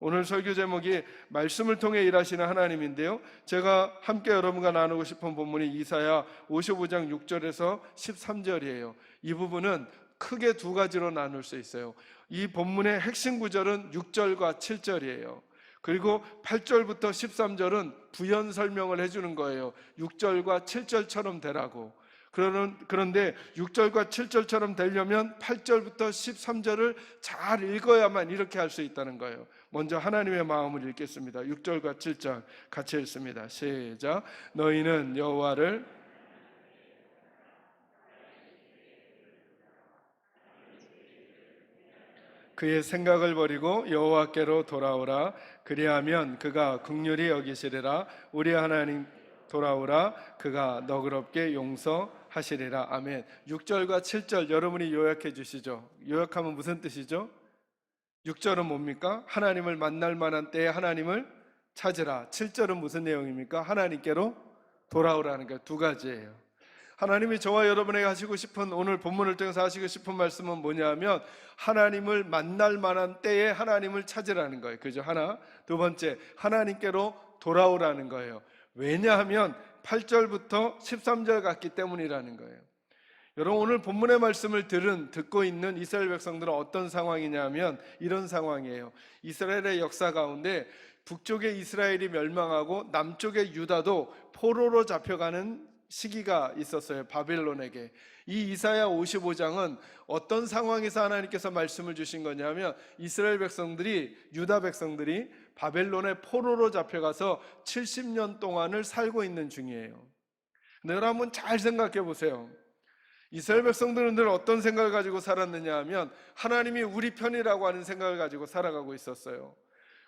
오늘 설교 제목이 말씀을 통해 일하시는 하나님인데요, 제가 함께 여러분과 나누고 싶은 본문이 이사야 55장 6절에서 13절이에요. 이 부분은 크게 두 가지로 나눌 수 있어요. 이 본문의 핵심 구절은 6절과 7절이에요. 그리고 8절부터 13절은 부연 설명을 해주는 거예요. 6절과 7절처럼 되라고. 그런데 6절과 7절처럼 되려면 8절부터 13절을 잘 읽어야만 이렇게 할 수 있다는 거예요. 먼저 하나님의 마음을 읽겠습니다. 6절과 7절 같이 읽습니다. 시작. 너희는 여호와를 그의 생각을 버리고 여호와께로 돌아오라. 그리하면 그가 긍휼히 여기시리라. 우리 하나님 돌아오라. 그가 너그럽게 용서하시리라. 아멘. 6절과 7절 여러분이 요약해 주시죠. 요약하면 무슨 뜻이죠? 6절은 뭡니까? 하나님을 만날 만한 때에 하나님을 찾으라. 7절은 무슨 내용입니까? 하나님께로 돌아오라는 게 두 가지예요. 하나님이 저와 여러분에게 하시고 싶은, 오늘 본문을 통해서 하시고 싶은 말씀은 뭐냐면 하나님을 만날 만한 때에 하나님을 찾으라는 거예요. 그죠? 하나. 두 번째, 하나님께로 돌아오라는 거예요. 왜냐하면 8절부터 13절 같기 때문이라는 거예요. 여러분, 오늘 본문의 말씀을 듣고 있는 이스라엘 백성들은 어떤 상황이냐면 이런 상황이에요. 이스라엘의 역사 가운데 북쪽의 이스라엘이 멸망하고 남쪽의 유다도 포로로 잡혀가는 시기가 있었어요. 바벨론에게. 이 이사야 55장은 어떤 상황에서 하나님께서 말씀을 주신 거냐면 이스라엘 백성들이, 유다 백성들이 바벨론의 포로로 잡혀가서 70년 동안을 살고 있는 중이에요. 근데 여러분 한번 잘 생각해 보세요. 이스라엘 백성들은 늘 어떤 생각을 가지고 살았느냐 하면 하나님이 우리 편이라고 하는 생각을 가지고 살아가고 있었어요.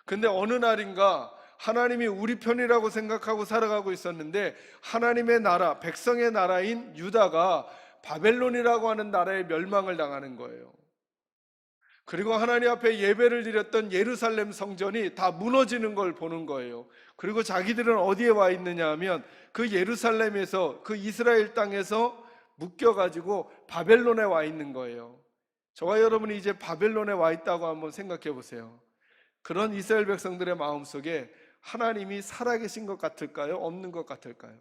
근데 어느 날인가 하나님이 우리 편이라고 생각하고 살아가고 있었는데 하나님의 나라, 백성의 나라인 유다가 바벨론이라고 하는 나라에 멸망을 당하는 거예요. 그리고 하나님 앞에 예배를 드렸던 예루살렘 성전이 다 무너지는 걸 보는 거예요. 그리고 자기들은 어디에 와 있느냐 하면 그 예루살렘에서, 그 이스라엘 땅에서 묶여가지고 바벨론에 와 있는 거예요. 저와 여러분이 이제 바벨론에 와 있다고 한번 생각해 보세요. 그런 이스라엘 백성들의 마음속에 하나님이 살아계신 것 같을까요? 없는 것 같을까요?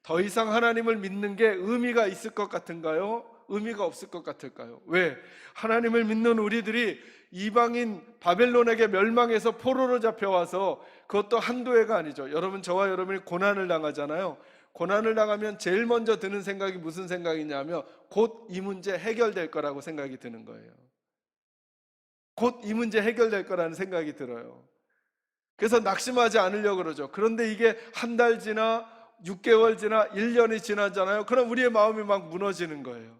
더 이상 하나님을 믿는 게 의미가 있을 것 같은가요? 의미가 없을 것 같을까요? 왜? 하나님을 믿는 우리들이 이방인 바벨론에게 멸망해서 포로로 잡혀와서, 그것도 한두 해가 아니죠. 여러분, 저와 여러분이 고난을 당하잖아요. 고난을 당하면 제일 먼저 드는 생각이 무슨 생각이냐면 곧 이 문제 해결될 거라고 생각이 드는 거예요. 곧 이 문제 해결될 거라는 생각이 들어요. 그래서 낙심하지 않으려고 그러죠. 그런데 이게 한 달 지나 6개월 지나 1년이 지나잖아요. 그럼 우리의 마음이 막 무너지는 거예요.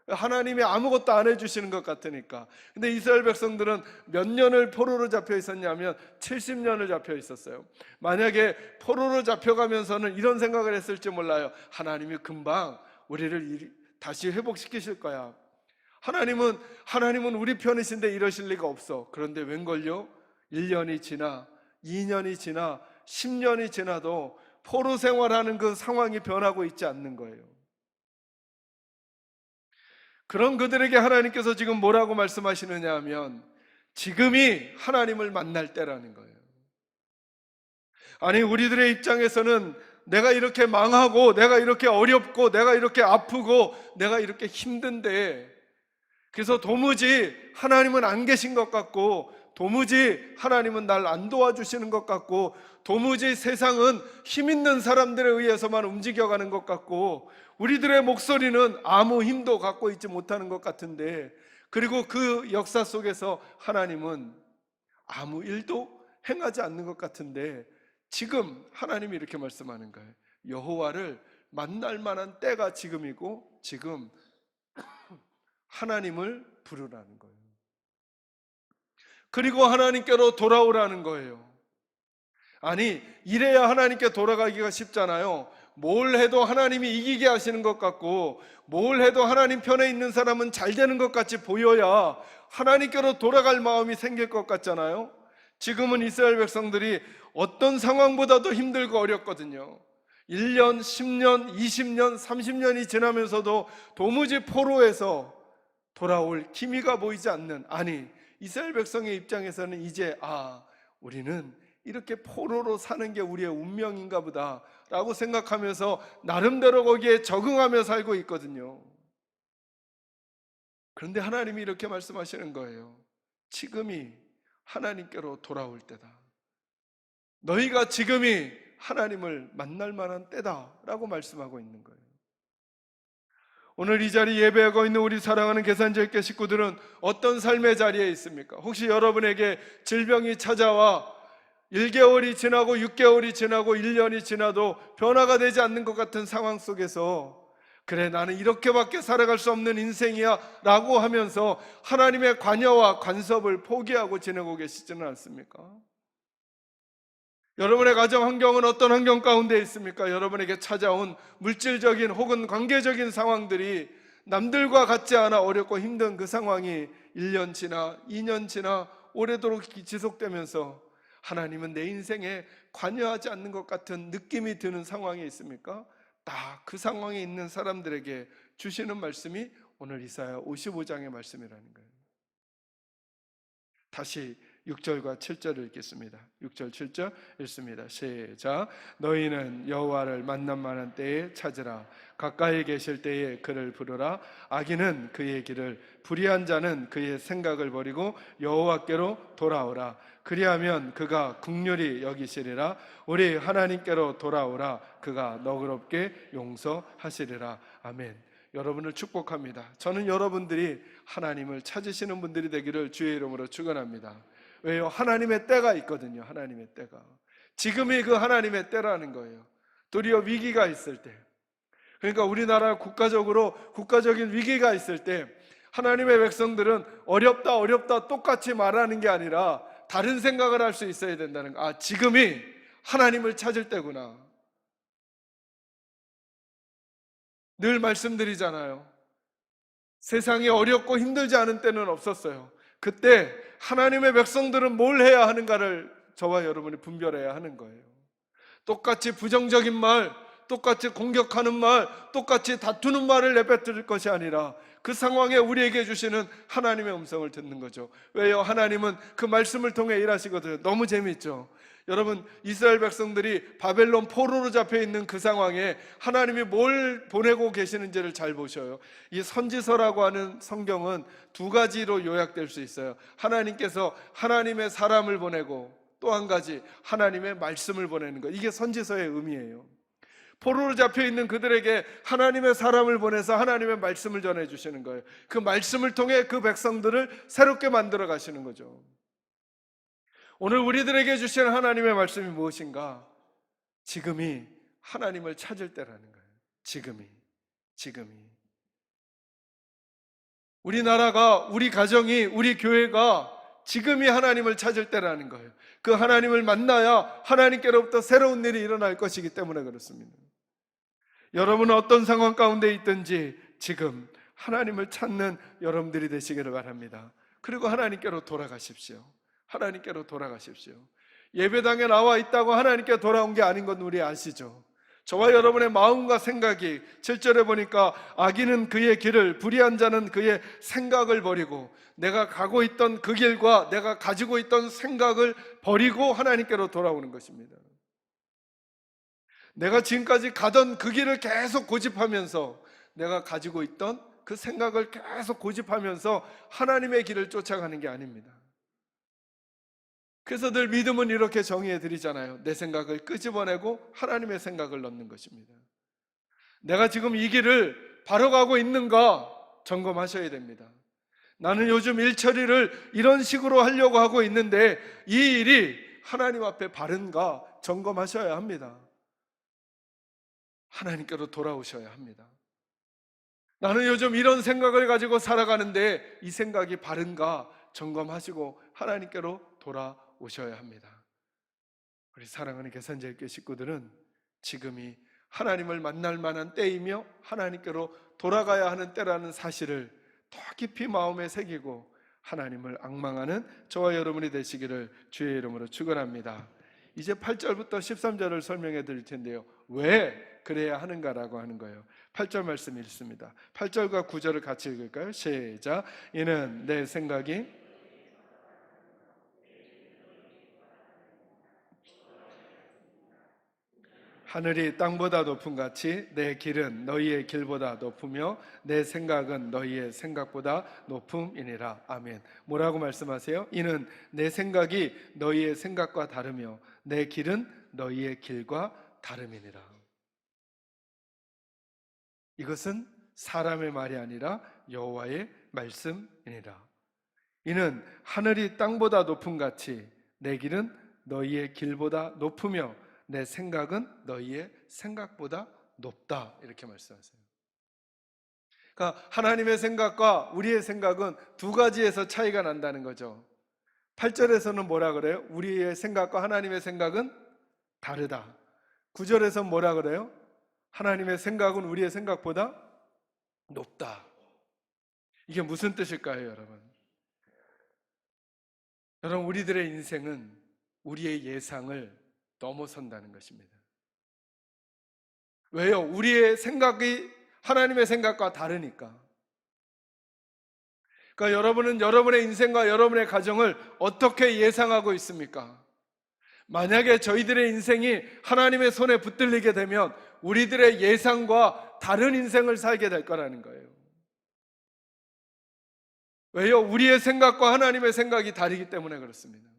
하나님이 아무것도 안 해주시는 것 같으니까. 근데 이스라엘 백성들은 몇 년을 포로로 잡혀 있었냐면 70년을 잡혀 있었어요. 만약에 포로로 잡혀가면서는 이런 생각을 했을지 몰라요. 하나님이 금방 우리를 다시 회복시키실 거야. 하나님은 우리 편이신데 이러실 리가 없어. 그런데 웬걸요? 1년이 지나 2년이 지나 10년이 지나도 포로 생활하는 그 상황이 변하고 있지 않는 거예요. 그런 그들에게 하나님께서 지금 뭐라고 말씀하시느냐 하면 지금이 하나님을 만날 때라는 거예요. 아니, 우리들의 입장에서는 내가 이렇게 망하고 내가 이렇게 어렵고 내가 이렇게 아프고 내가 이렇게 힘든데, 그래서 도무지 하나님은 안 계신 것 같고 도무지 하나님은 날 안 도와주시는 것 같고 도무지 세상은 힘 있는 사람들에 의해서만 움직여가는 것 같고 우리들의 목소리는 아무 힘도 갖고 있지 못하는 것 같은데, 그리고 그 역사 속에서 하나님은 아무 일도 행하지 않는 것 같은데 지금 하나님이 이렇게 말씀하는 거예요. 여호와를 만날 만한 때가 지금이고 지금 하나님을 부르라는 거예요. 그리고 하나님께로 돌아오라는 거예요. 아니, 이래야 하나님께 돌아가기가 쉽잖아요. 뭘 해도 하나님이 이기게 하시는 것 같고 뭘 해도 하나님 편에 있는 사람은 잘 되는 것 같이 보여야 하나님께로 돌아갈 마음이 생길 것 같잖아요. 지금은 이스라엘 백성들이 어떤 상황보다도 힘들고 어렵거든요. 1년, 10년, 20년, 30년이 지나면서도 도무지 포로에서 돌아올 기미가 보이지 않는, 아니 이스라엘 백성의 입장에서는 이제 우리는 이렇게 포로로 사는 게 우리의 운명인가 보다 라고 생각하면서 나름대로 거기에 적응하며 살고 있거든요. 그런데 하나님이 이렇게 말씀하시는 거예요. 지금이 하나님께로 돌아올 때다. 너희가 지금이 하나님을 만날 만한 때다라고 말씀하고 있는 거예요. 오늘 이 자리 예배하고 있는 우리 사랑하는 계산제일교 식구들은 어떤 삶의 자리에 있습니까? 혹시 여러분에게 질병이 찾아와 1개월이 지나고 6개월이 지나고 1년이 지나도 변화가 되지 않는 것 같은 상황 속에서 그래, 나는 이렇게밖에 살아갈 수 없는 인생이야 라고 하면서 하나님의 관여와 간섭을 포기하고 지내고 계시지는 않습니까? 여러분의 가정 환경은 어떤 환경 가운데 있습니까? 여러분에게 찾아온 물질적인 혹은 관계적인 상황들이 남들과 같지 않아 어렵고 힘든 그 상황이 1년 지나 2년 지나 오래도록 지속되면서 하나님은 내 인생에 관여하지 않는 것 같은 느낌이 드는 상황이 있습니까? 딱 그 상황에 있는 사람들에게 주시는 말씀이 오늘 이사야 55장의 말씀이라는 거예요. 다시 6절과 7절을 읽겠습니다. 6절 7절 읽습니다. 시작. 너희는 여호와를 만날 만한 때에 찾으라. 가까이 계실 때에 그를 부르라. 악인은 그의 길을, 불의한 자는 그의 생각을 버리고 여호와께로 돌아오라. 그리하면 그가 긍휼히 여기시리라. 우리 하나님께로 돌아오라. 그가 너그럽게 용서하시리라. 아멘. 여러분을 축복합니다. 저는 여러분들이 하나님을 찾으시는 분들이 되기를 주의 이름으로 축원합니다. 왜요? 하나님의 때가 있거든요. 하나님의 때가. 지금이 그 하나님의 때라는 거예요. 도리어 위기가 있을 때, 그러니까 우리나라 국가적인 위기가 있을 때 하나님의 백성들은 어렵다 똑같이 말하는 게 아니라 다른 생각을 할 수 있어야 된다는 거. 지금이 하나님을 찾을 때구나. 늘 말씀드리잖아요. 세상이 어렵고 힘들지 않은 때는 없었어요. 그때 하나님의 백성들은 뭘 해야 하는가를 저와 여러분이 분별해야 하는 거예요. 똑같이 부정적인 말, 똑같이 공격하는 말, 똑같이 다투는 말을 내뱉을 것이 아니라 그 상황에 우리에게 주시는 하나님의 음성을 듣는 거죠. 왜요? 하나님은 그 말씀을 통해 일하시거든요. 너무 재미있죠? 여러분, 이스라엘 백성들이 바벨론 포로로 잡혀 있는 그 상황에 하나님이 뭘 보내고 계시는지를 잘 보셔요. 이 선지서라고 하는 성경은 두 가지로 요약될 수 있어요. 하나님께서 하나님의 사람을 보내고 또 한 가지 하나님의 말씀을 보내는 거. 이게 선지서의 의미예요. 포로로 잡혀 있는 그들에게 하나님의 사람을 보내서 하나님의 말씀을 전해 주시는 거예요. 그 말씀을 통해 그 백성들을 새롭게 만들어 가시는 거죠. 오늘 우리들에게 주시는 하나님의 말씀이 무엇인가? 지금이 하나님을 찾을 때라는 거예요. 지금이. 우리나라가, 우리 가정이, 우리 교회가 지금이 하나님을 찾을 때라는 거예요. 그 하나님을 만나야 하나님께로부터 새로운 일이 일어날 것이기 때문에 그렇습니다. 여러분은 어떤 상황 가운데 있든지 지금 하나님을 찾는 여러분들이 되시기를 바랍니다. 그리고 하나님께로 돌아가십시오. 하나님께로 돌아가십시오. 예배당에 나와 있다고 하나님께 돌아온 게 아닌 건 우리 아시죠? 저와 여러분의 마음과 생각이 7절에 보니까 악인은 그의 길을, 불의한 자는 그의 생각을 버리고, 내가 가고 있던 그 길과 내가 가지고 있던 생각을 버리고 하나님께로 돌아오는 것입니다. 내가 지금까지 가던 그 길을 계속 고집하면서, 내가 가지고 있던 그 생각을 계속 고집하면서 하나님의 길을 쫓아가는 게 아닙니다. 그래서 늘 믿음은 이렇게 정의해 드리잖아요. 내 생각을 끄집어내고 하나님의 생각을 넣는 것입니다. 내가 지금 이 길을 바로 가고 있는가 점검하셔야 됩니다. 나는 요즘 일 처리를 이런 식으로 하려고 하고 있는데 이 일이 하나님 앞에 바른가 점검하셔야 합니다. 하나님께로 돌아오셔야 합니다. 나는 요즘 이런 생각을 가지고 살아가는데 이 생각이 바른가 점검하시고 하나님께로 돌아오셔야 합니다. 우리 사랑하는 계산제일교회 식구들은 지금이 하나님을 만날 만한 때이며 하나님께로 돌아가야 하는 때라는 사실을 더 깊이 마음에 새기고 하나님을 앙망하는 저와 여러분이 되시기를 주의 이름으로 축원합니다. 이제 8절부터 13절을 설명해 드릴 텐데요. 왜 그래야 하는가라고 하는 거예요. 8절 말씀 읽습니다. 8절과 9절을 같이 읽을까요? 시작. 이는 내 생각이 하늘이 땅보다 높음 같이 내 길은 너희의 길보다 높으며 내 생각은 너희의 생각보다 높음이니라. 아멘. 뭐라고 말씀하세요? 이는 내 생각이 너희의 생각과 다르며 내 길은 너희의 길과 다름이니라. 이것은 사람의 말이 아니라 여호와의 말씀이니라. 이는 하늘이 땅보다 높음 같이 내 길은 너희의 길보다 높으며 내 생각은 너희의 생각보다 높다. 이렇게 말씀하세요. 그러니까 하나님의 생각과 우리의 생각은 두 가지에서 차이가 난다는 거죠. 8절에서는 뭐라 그래요? 우리의 생각과 하나님의 생각은 다르다. 9절에서는 뭐라 그래요? 하나님의 생각은 우리의 생각보다 높다. 이게 무슨 뜻일까요, 여러분? 여러분, 우리들의 인생은 우리의 예상을 넘어선다는 것입니다. 왜요? 우리의 생각이 하나님의 생각과 다르니까. 그러니까 여러분은 여러분의 인생과 여러분의 가정을 어떻게 예상하고 있습니까? 만약에 저희들의 인생이 하나님의 손에 붙들리게 되면 우리들의 예상과 다른 인생을 살게 될 거라는 거예요. 왜요? 우리의 생각과 하나님의 생각이 다르기 때문에 그렇습니다.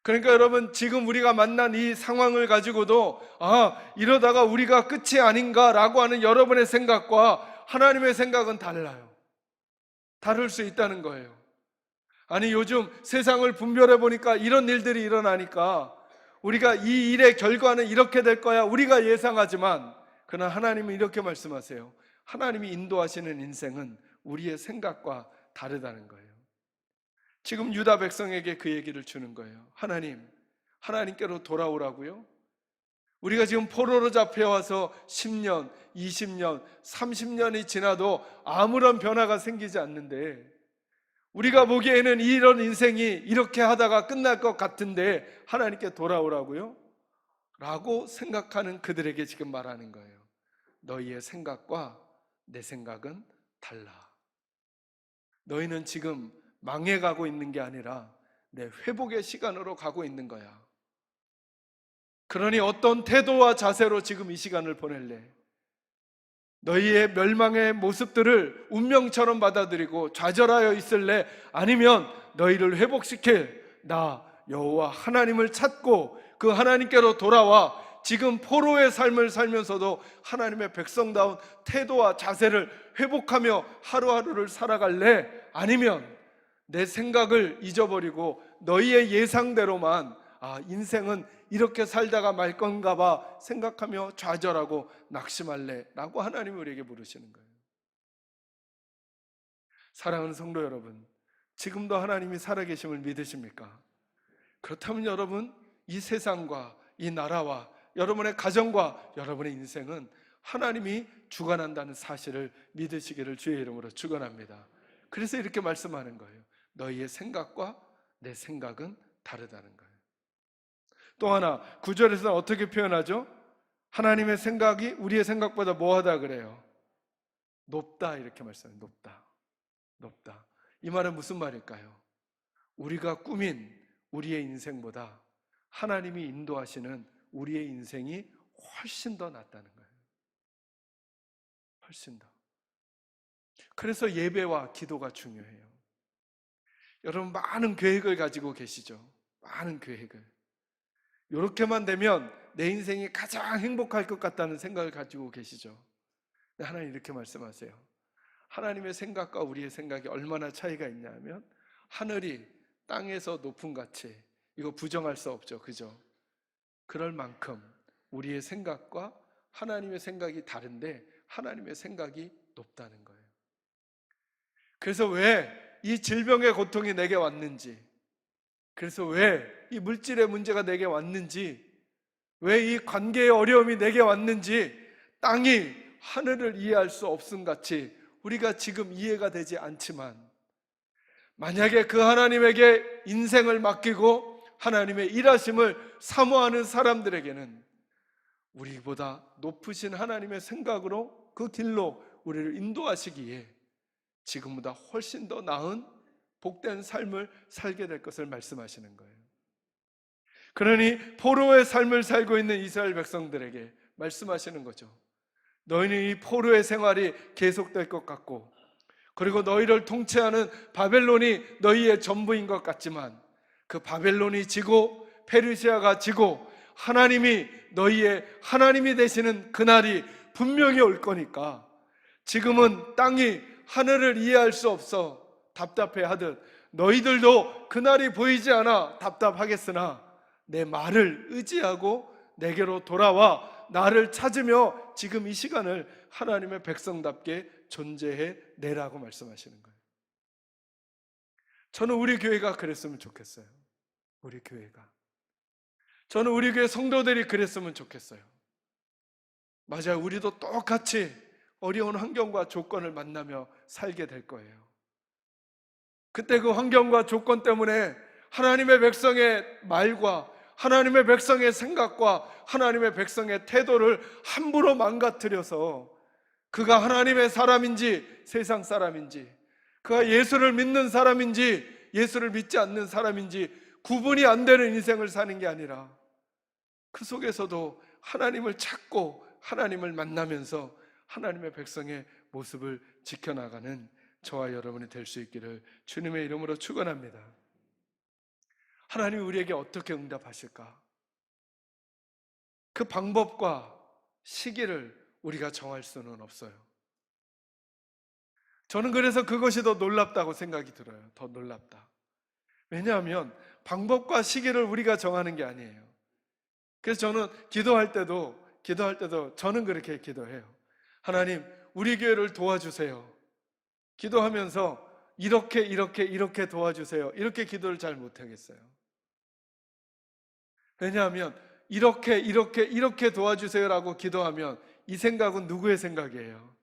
그러니까 여러분, 지금 우리가 만난 이 상황을 가지고도 이러다가 우리가 끝이 아닌가라고 하는 여러분의 생각과 하나님의 생각은 달라요. 다를 수 있다는 거예요. 아니, 요즘 세상을 분별해 보니까 이런 일들이 일어나니까 우리가 이 일의 결과는 이렇게 될 거야 우리가 예상하지만, 그러나 하나님은 이렇게 말씀하세요. 하나님이 인도하시는 인생은 우리의 생각과 다르다는 거예요. 지금 유다 백성에게 그 얘기를 주는 거예요. 하나님께로 돌아오라고요? 우리가 지금 포로로 잡혀와서 10년, 20년, 30년이 지나도 아무런 변화가 생기지 않는데, 우리가 보기에는 이런 인생이 이렇게 하다가 끝날 것 같은데 하나님께 돌아오라고요? 라고 생각하는 그들에게 지금 말하는 거예요. 너희의 생각과 내 생각은 달라. 너희는 지금 망해가고 있는 게 아니라 내 회복의 시간으로 가고 있는 거야. 그러니 어떤 태도와 자세로 지금 이 시간을 보낼래? 너희의 멸망의 모습들을 운명처럼 받아들이고 좌절하여 있을래? 아니면 너희를 회복시킬 나 여호와 하나님을 찾고 그 하나님께로 돌아와 지금 포로의 삶을 살면서도 하나님의 백성다운 태도와 자세를 회복하며 하루하루를 살아갈래? 아니면 내 생각을 잊어버리고 너희의 예상대로만 인생은 이렇게 살다가 말 건가 봐 생각하며 좌절하고 낙심할래? 라고 하나님이 우리에게 물으시는 거예요. 사랑하는 성도 여러분, 지금도 하나님이 살아계심을 믿으십니까? 그렇다면 여러분, 이 세상과 이 나라와 여러분의 가정과 여러분의 인생은 하나님이 주관한다는 사실을 믿으시기를 주의 이름으로 축원합니다. 그래서 이렇게 말씀하는 거예요. 너희의 생각과 내 생각은 다르다는 거예요. 또 하나 9절에서는 어떻게 표현하죠? 하나님의 생각이 우리의 생각보다 뭐하다 그래요? 높다, 이렇게 말씀해요. 높다. 이 말은 무슨 말일까요? 우리가 꾸민 우리의 인생보다 하나님이 인도하시는 우리의 인생이 훨씬 더 낫다는 거예요. 훨씬 더. 그래서 예배와 기도가 중요해요. 여러분, 많은 계획을 가지고 계시죠? 많은 계획을. 이렇게만 되면 내 인생이 가장 행복할 것 같다는 생각을 가지고 계시죠? 하나님 이렇게 말씀하세요. 하나님의 생각과 우리의 생각이 얼마나 차이가 있냐면, 하늘이 땅에서 높은 같이, 이거 부정할 수 없죠, 그죠? 그럴 만큼 우리의 생각과 하나님의 생각이 다른데 하나님의 생각이 높다는 거예요. 그래서 왜 이 질병의 고통이 내게 왔는지, 그래서 왜 이 물질의 문제가 내게 왔는지, 왜 이 관계의 어려움이 내게 왔는지 땅이 하늘을 이해할 수 없음 같이 우리가 지금 이해가 되지 않지만, 만약에 그 하나님에게 인생을 맡기고 하나님의 일하심을 사모하는 사람들에게는 우리보다 높으신 하나님의 생각으로 그 길로 우리를 인도하시기에 지금보다 훨씬 더 나은 복된 삶을 살게 될 것을 말씀하시는 거예요. 그러니 포로의 삶을 살고 있는 이스라엘 백성들에게 말씀하시는 거죠. 너희는 이 포로의 생활이 계속될 것 같고, 그리고 너희를 통치하는 바벨론이 너희의 전부인 것 같지만, 그 바벨론이 지고 페르시아가 지고 하나님이 너희의 하나님이 되시는 그날이 분명히 올 거니까, 지금은 땅이 하늘을 이해할 수 없어 답답해하듯 너희들도 그날이 보이지 않아 답답하겠으나 내 말을 의지하고 내게로 돌아와 나를 찾으며 지금 이 시간을 하나님의 백성답게 존재해 내라고 말씀하시는 거예요. 저는 우리 교회가 그랬으면 좋겠어요. 우리 교회가. 저는 우리 교회 성도들이 그랬으면 좋겠어요. 맞아요. 우리도 똑같이 어려운 환경과 조건을 만나며 살게 될 거예요. 그때 그 환경과 조건 때문에 하나님의 백성의 말과 하나님의 백성의 생각과 하나님의 백성의 태도를 함부로 망가뜨려서 그가 하나님의 사람인지 세상 사람인지, 그가 예수를 믿는 사람인지 예수를 믿지 않는 사람인지 구분이 안 되는 인생을 사는 게 아니라 그 속에서도 하나님을 찾고 하나님을 만나면서 하나님의 백성의 모습을 지켜나가는 저와 여러분이 될 수 있기를 주님의 이름으로 축원합니다. 하나님이 우리에게 어떻게 응답하실까? 그 방법과 시기를 우리가 정할 수는 없어요. 저는 그래서 그것이 더 놀랍다고 생각이 들어요. 더 놀랍다. 왜냐하면 방법과 시기를 우리가 정하는 게 아니에요. 그래서 저는 기도할 때도 저는 그렇게 기도해요. 하나님, 우리 교회를 도와주세요. 기도하면서 이렇게 도와주세요. 이렇게 기도를 잘 못하겠어요. 왜냐하면 이렇게 도와주세요라고 기도하면 이 생각은 누구의 생각이에요?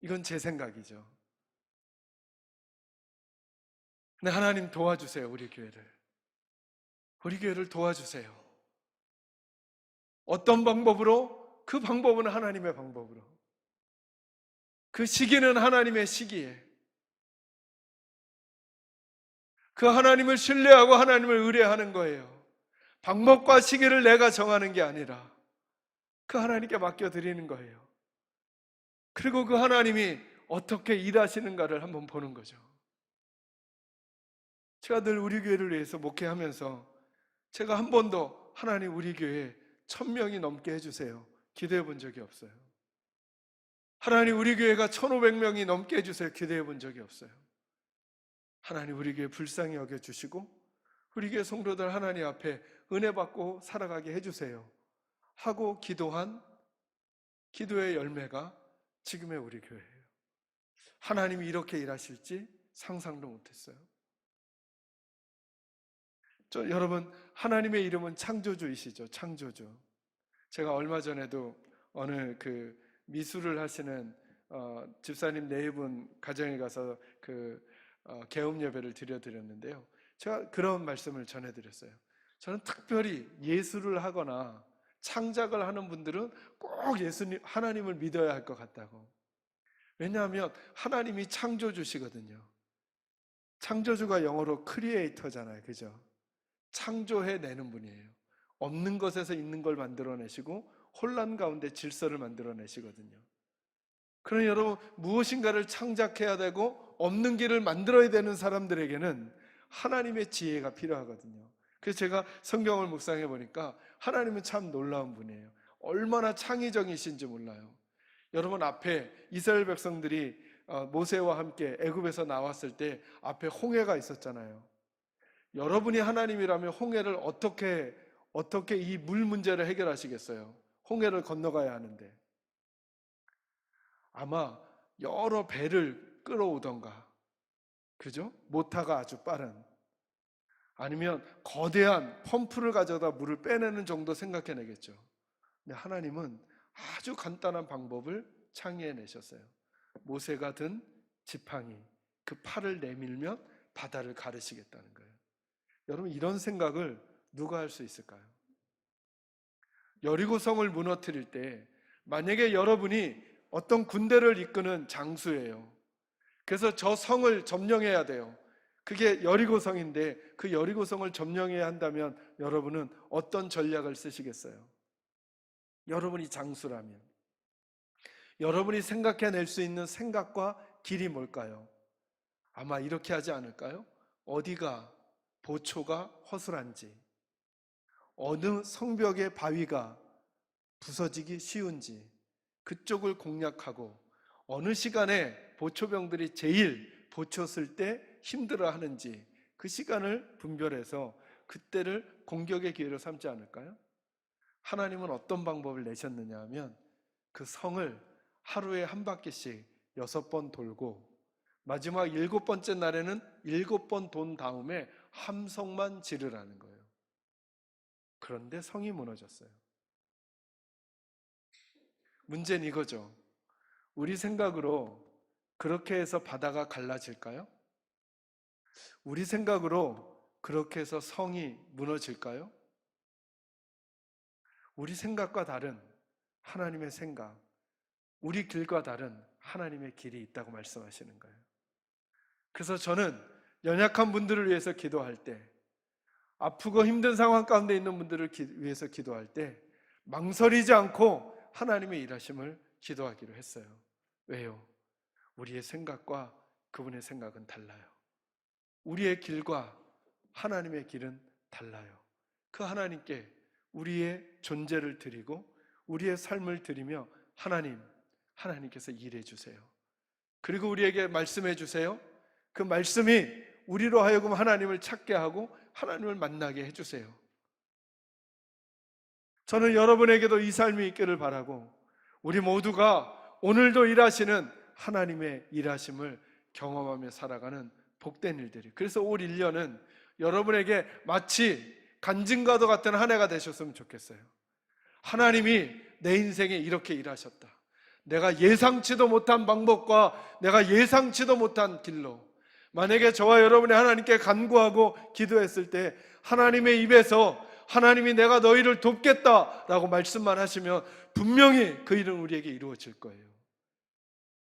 이건 제 생각이죠. 근데 하나님 도와주세요. 우리 교회를 도와주세요. 어떤 방법으로? 그 방법은 하나님의 방법으로, 그 시기는 하나님의 시기에, 그 하나님을 신뢰하고 하나님을 의뢰하는 거예요. 방법과 시기를 내가 정하는 게 아니라 그 하나님께 맡겨드리는 거예요. 그리고 그 하나님이 어떻게 일하시는가를 한번 보는 거죠. 제가 늘 우리 교회를 위해서 목회하면서 제가 한 번도 하나님 우리 교회 1000명이 넘게 해주세요 기도해 본 적이 없어요. 하나님 우리 교회가 1500명이 넘게 해주세요 기도해 본 적이 없어요. 하나님 우리 교회 불쌍히 여겨주시고 우리 교회 성도들 하나님 앞에 은혜 받고 살아가게 해주세요 하고 기도한 기도의 열매가 지금의 우리 교회예요. 하나님이 이렇게 일하실지 상상도 못했어요. 여러분, 하나님의 이름은 창조주이시죠. 창조주. 제가 얼마 전에도 어느 그 미술을 하시는 집사님 4분 가정에 가서 개업 예배를 드렸는데요. 제가 그런 말씀을 전해드렸어요. 저는 특별히 예술을 하거나 창작을 하는 분들은 꼭 하나님을 믿어야 할 것 같다고. 왜냐하면 하나님이 창조주시거든요. 창조주가 영어로 크리에이터잖아요. 그죠? 창조해내는 분이에요. 없는 것에서 있는 걸 만들어내시고 혼란 가운데 질서를 만들어내시거든요. 그러니 여러분, 무엇인가를 창작해야 되고 없는 길을 만들어야 되는 사람들에게는 하나님의 지혜가 필요하거든요. 그래서 제가 성경을 묵상해 보니까 하나님은 참 놀라운 분이에요. 얼마나 창의적이신지 몰라요. 여러분, 앞에 이스라엘 백성들이 모세와 함께 애굽에서 나왔을 때 앞에 홍해가 있었잖아요. 여러분이 하나님이라면 홍해를 어떻게 이 물 문제를 해결하시겠어요? 홍해를 건너가야 하는데 아마 여러 배를 끌어오던가, 그죠? 모타가 아주 빠른, 아니면 거대한 펌프를 가져다 물을 빼내는 정도 생각해내겠죠. 근데 하나님은 아주 간단한 방법을 창의해내셨어요. 모세가 든 지팡이, 그 팔을 내밀면 바다를 가르시겠다는 거예요. 여러분, 이런 생각을 누가 할 수 있을까요? 여리고성을 무너뜨릴 때 만약에 여러분이 어떤 군대를 이끄는 장수예요. 그래서 저 성을 점령해야 돼요. 그게 여리고성인데 그 여리고성을 점령해야 한다면 여러분은 어떤 전략을 쓰시겠어요? 여러분이 장수라면 여러분이 생각해낼 수 있는 생각과 길이 뭘까요? 아마 이렇게 하지 않을까요? 어디가 보초가 허술한지, 어느 성벽의 바위가 부서지기 쉬운지 그쪽을 공략하고, 어느 시간에 보초병들이 제일 보초 쓸 때 힘들어 하는지 그 시간을 분별해서 그때를 공격의 기회로 삼지 않을까요? 하나님은 어떤 방법을 내셨느냐 하면 그 성을 하루에 한 바퀴씩 6번 돌고 마지막 7번째 날에는 7번 돈 다음에 함성만 지르라는 거예요. 그런데 성이 무너졌어요. 문제는 이거죠. 우리 생각으로 그렇게 해서 바다가 갈라질까요? 우리 생각으로 그렇게 해서 성이 무너질까요? 우리 생각과 다른 하나님의 생각, 우리 길과 다른 하나님의 길이 있다고 말씀하시는 거예요. 그래서 저는 연약한 분들을 위해서 기도할 때, 아프고 힘든 상황 가운데 있는 분들을 위해서 기도할 때 망설이지 않고 하나님의 일하심을 기도하기로 했어요. 왜요? 우리의 생각과 그분의 생각은 달라요. 우리의 길과 하나님의 길은 달라요. 그 하나님께 우리의 존재를 드리고 우리의 삶을 드리며 하나님께서 일해 주세요. 그리고 우리에게 말씀해 주세요. 그 말씀이 우리로 하여금 하나님을 찾게 하고 하나님을 만나게 해주세요. 저는 여러분에게도 이 삶이 있기를 바라고, 우리 모두가 오늘도 일하시는 하나님의 일하심을 경험하며 살아가는 복된 일들이, 그래서 올 1년은 여러분에게 마치 간증과도 같은 한 해가 되셨으면 좋겠어요. 하나님이 내 인생에 이렇게 일하셨다. 내가 예상치도 못한 방법과 내가 예상치도 못한 길로, 만약에 저와 여러분이 하나님께 간구하고 기도했을 때 하나님의 입에서 하나님이 내가 너희를 돕겠다라고 말씀만 하시면 분명히 그 일은 우리에게 이루어질 거예요.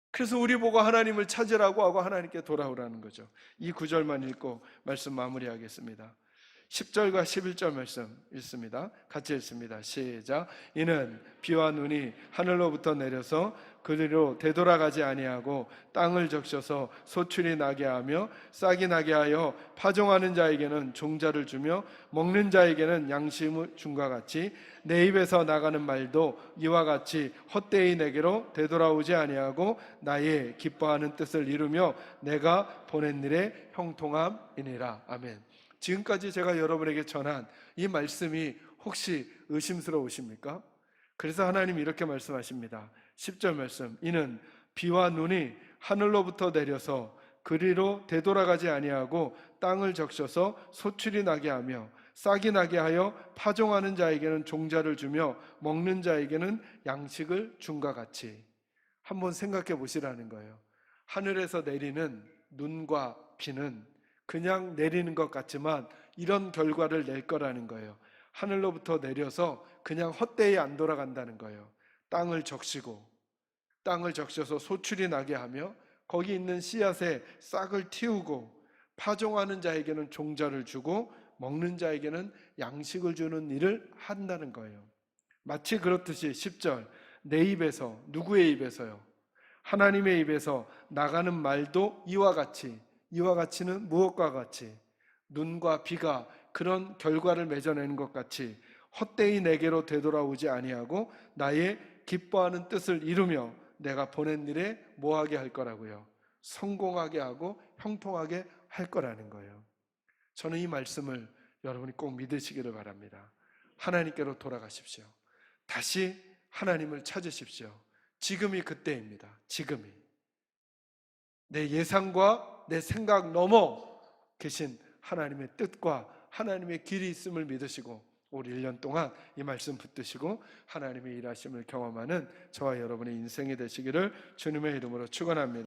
그래서 우리 보고 하나님을 찾으라고 하고 하나님께 돌아오라는 거죠. 이 구절만 읽고 말씀 마무리하겠습니다. 10절과 11절 말씀 읽습니다. 같이 읽습니다. 시작. 이는 비와 눈이 하늘로부터 내려서 그리로 되돌아가지 아니하고 땅을 적셔서 소출이 나게 하며 싹이 나게 하여 파종하는 자에게는 종자를 주며 먹는 자에게는 양식을 줌과 같이 내 입에서 나가는 말도 이와 같이 헛되이 내게로 되돌아오지 아니하고 나의 기뻐하는 뜻을 이루며 내가 보낸 일의 형통함이니라. 아멘. 지금까지 제가 여러분에게 전한 이 말씀이 혹시 의심스러우십니까? 그래서 하나님이 이렇게 말씀하십니다. 10절 말씀. 이는 비와 눈이 하늘로부터 내려서 그리로 되돌아가지 아니하고 땅을 적셔서 소출이 나게 하며 싹이 나게 하여 파종하는 자에게는 종자를 주며 먹는 자에게는 양식을 줌과 같이. 한번 생각해 보시라는 거예요. 하늘에서 내리는 눈과 비는 그냥 내리는 것 같지만 이런 결과를 낼 거라는 거예요. 하늘로부터 내려서 그냥 헛되이 안 돌아간다는 거예요. 땅을 적셔서 소출이 나게 하며 거기 있는 씨앗에 싹을 틔우고 파종하는 자에게는 종자를 주고 먹는 자에게는 양식을 주는 일을 한다는 거예요. 마치 그렇듯이 10절 내 입에서, 누구의 입에서요? 하나님의 입에서 나가는 말도 이와 같이는 무엇과 같이? 눈과 비가 그런 결과를 맺어내는 것 같이 헛되이 내게로 되돌아오지 아니하고 나의 기뻐하는 뜻을 이루며 내가 보낸 일에 뭐하게 할 거라고요? 성공하게 하고 형통하게 할 거라는 거예요. 저는 이 말씀을 여러분이 꼭 믿으시기를 바랍니다. 하나님께로 돌아가십시오. 다시 하나님을 찾으십시오. 지금이 그때입니다. 지금이. 내 예상과 내 생각 넘어 계신 하나님의 뜻과 하나님의 길이 있음을 믿으시고 올 1년 동안 이 말씀 붙드시고 하나님의 일하심을 경험하는 저와 여러분의 인생이 되시기를 주님의 이름으로 축원합니다.